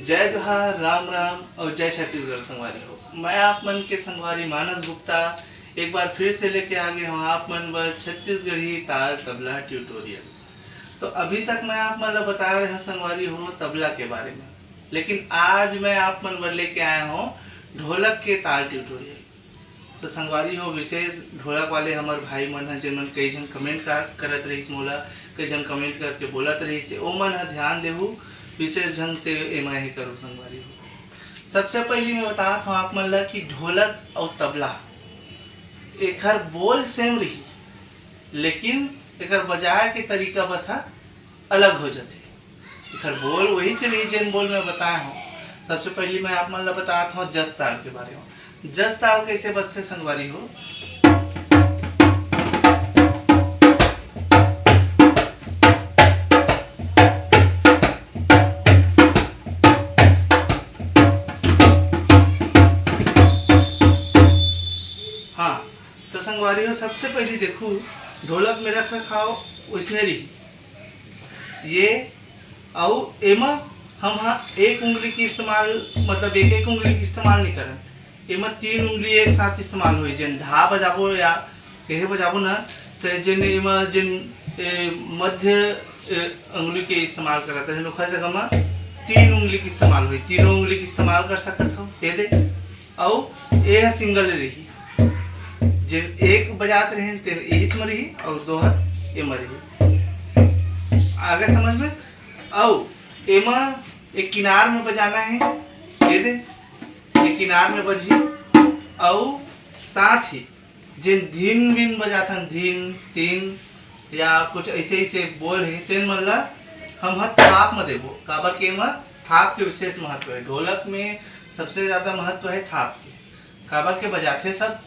जय जोहार, राम राम और जय छत्तीसगढ़ संगवारी हो। मैं आप मन के संगवारी मानस गुप्ता एक बार फिर से लेके आ गया हूँ आप मन बर छत्तीसगढ़ी ताल तबला ट्यूटोरियल। तो अभी तक मैं आप मन ला बता रहे हूँ संगवारी हो तबला के बारे में, लेकिन आज मैं आप मन बर लेके आया हूँ ढोलक के ताल ट्यूटोरियल। तो संगवारी हो विशेष ढोलक वाले हमार भाई मन है जिन मन कई जन कमेंट करत रहीस, मोला कई जन कमेंट करके बोलत रहीस, ओ मन ह ध्यान देहू विशेष ढंग से एमा ही करो संगवारी हो। सबसे पहले मैं बताता हूँ आप मन ला कि ढोलक और तबला एकर बोल सेम रही, लेकिन एकर बजाए के तरीका बस अलग हो जाते। एकर बोल वही चलिए जिन बोल मैं बताया हूँ। सबसे पहले मैं आप मन ला बताता हूँ जस ताल के बारे में। जस ताल कैसे बजते संगवारी हो। हाँ, तो संगवारी हो सबसे पहले देखो ढोलक में रख रखाव उसने रही ये और एमा हम एक उंगली की इस्तेमाल मतलब एक उंगली की इस्तेमाल नहीं करन। एमा तीन उंगली एक साथ इस्तेमाल हुई जिन धा बजाबो या कहे बजाबो ना, तो जिन एमा जिन मध्य उंगली के इस्तेमाल करत है ओखर जगह में तीन उंगली की इस्तेमाल हुई, तीनों उंगली की इस्तेमाल कर सकत हो ये दे। और ये सिंगल रही जिन एक बजात रहे तेन एच में रही और दो हाथ ए में रही। आगे समझ में। और एमा एक किनार में बजाना है ये दे, एक किनार में बजी और साथ ही जिन धीन बिन बजाता धीन तीन या कुछ ऐसे ऐसे बोल है तेन मतलब हम थाप में देबो। काबर के में थाप के विशेष महत्व है। ढोलक में सबसे ज्यादा महत्व है थाप के। काबर के बजाते सब,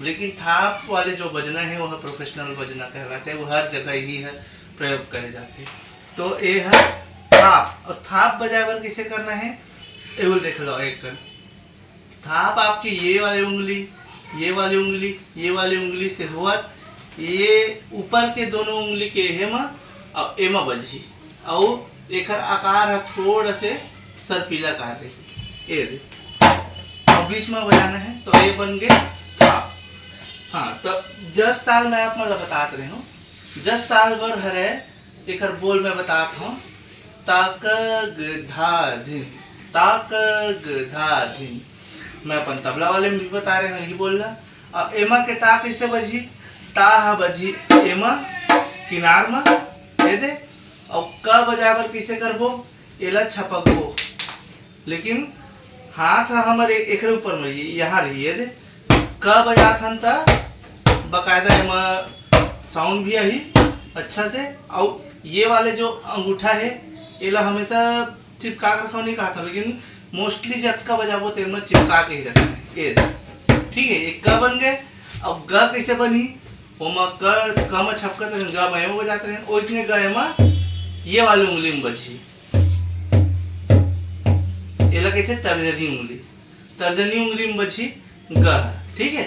लेकिन थाप वाले जो बजना है वह प्रोफेशनल बजना कहलाते हैं, वो हर जगह ही है प्रयोग करे जाते हैं। तो ये है थाप। और थाप बजाए बर कैसे करना है एवं देख लो। एक कर थाप आपकी ये वाली उंगली ये वाली उंगली ये वाली उंगली से हुआ ये ऊपर के दोनों उंगली के हेमा और एमा बजी और एक आकार है थोड़ा से सरपीला कार ये और बीच में बजाना है तो ये बन गए थाप। हाँ, तो जस ताल मैं आप मतलब बतात रही हूँ। जस ताल बर हरे एक बोल मैं बताता हूँ ताक ग धा धिन, ताक ग धा धिन। मैं अपन तबला वाले में भी बता रहे हैं यही बोलना। अब एमा के ता कैसे बजी, ता बजी एमा किनार में ये दे और क बजा बर कैसे करबो एला छपकबो, लेकिन हाथ हमारे एक ऊपर में यहाँ रही है दे। क बजात हन ता बकायदा एमा साउंड भी आई अच्छा से। और ये वाले जो अंगूठा है एला हमेशा चिपका कर रखो नहीं कहा था, लेकिन मोस्टली जब का बजाबो तो एमा चिपका के ही रखना है ये। ठीक है, एक ग बन गए। अब ग कैसे बनी ओमा क में छपकत रहे ग में एमा बजाते रहे और इसने ग एमा ये वाली उंगली में बजी एला कहते तर्जनी उंगली। तर्जनी उंगली में बजी ग। ठीक है,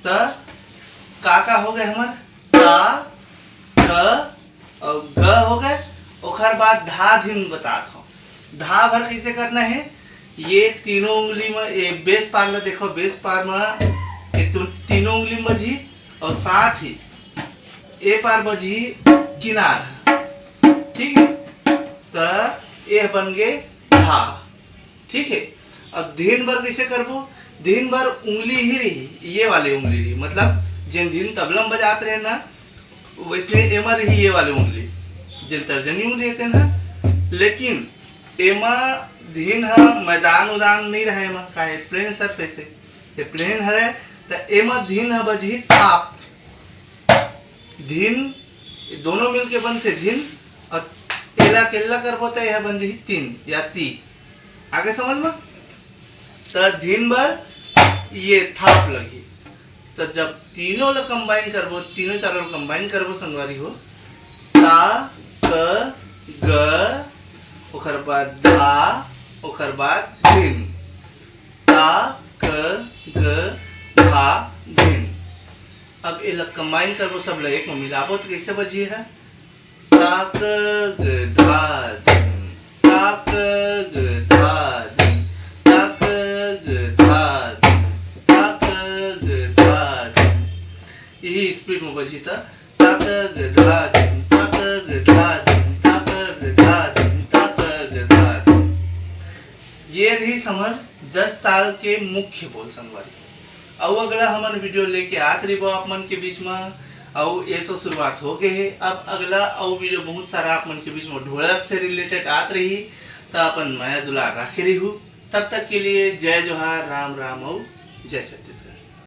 तो का हो गए हमार ता क और ग हो गए। ओखर बाद धा धिन बताता हूँ। धा भर कैसे करना है ये तीनों उंगली में ये बेस पार ला देखो, बेस पार में ये तीनों उंगली में बजी और साथ ही ए पार बजी किनार। ठीक है, तो ये बन गए धा। ठीक है, अब धीन भर कैसे करबो। धीन भर उंगली ही रही ये वाली उंगली रही, मतलब जिन धीन तबला में बजाते रहे ना वैसे एमा रही ये वाली उंगली जिन तर्जनी उंगली रहते ना। लेकिन एमा धीन है मैदान उदान नहीं रहे एमा का है प्लेन सरफेस है, ये प्लेन है तो एमा धीन है बजी थाप। धीन दोनों मिलके बनते धीन और एला केला करबो तो यह बन जी तीन या ती। आगे समझ में। तो धीन भर ये थाप लगी। तो जब तीनों ला कंबाइन करबो तीनों चारों कंबाइन करबो संगवारी हो ता क ग ओखर बाद धा ओखर बाद धिन, ता क ग धा धिन। अब ये लग कंबाइन करबो सब लग एक में मिलाबो तो कैसे बजी है ता क ग धा धिन, ता क ग धा ही स्पीड में बजी था ताक गधा दिन ताक गधा दिन ताक गधा दिन ताक गधा दिन। ये रही समर जस ताल के मुख्य बोल संगवारी। अब अगला हमन वीडियो लेके आत रही आप मन के बीच में। और ये तो शुरुआत हो गए है। अब अगला और वीडियो बहुत सारा आप मन के बीच में ढोलक से रिलेटेड आत रही, तो अपन माया दुलार रखे रही हूँ। तब तक के लिए जय जोहार, राम राम और जय छत्तीसगढ़।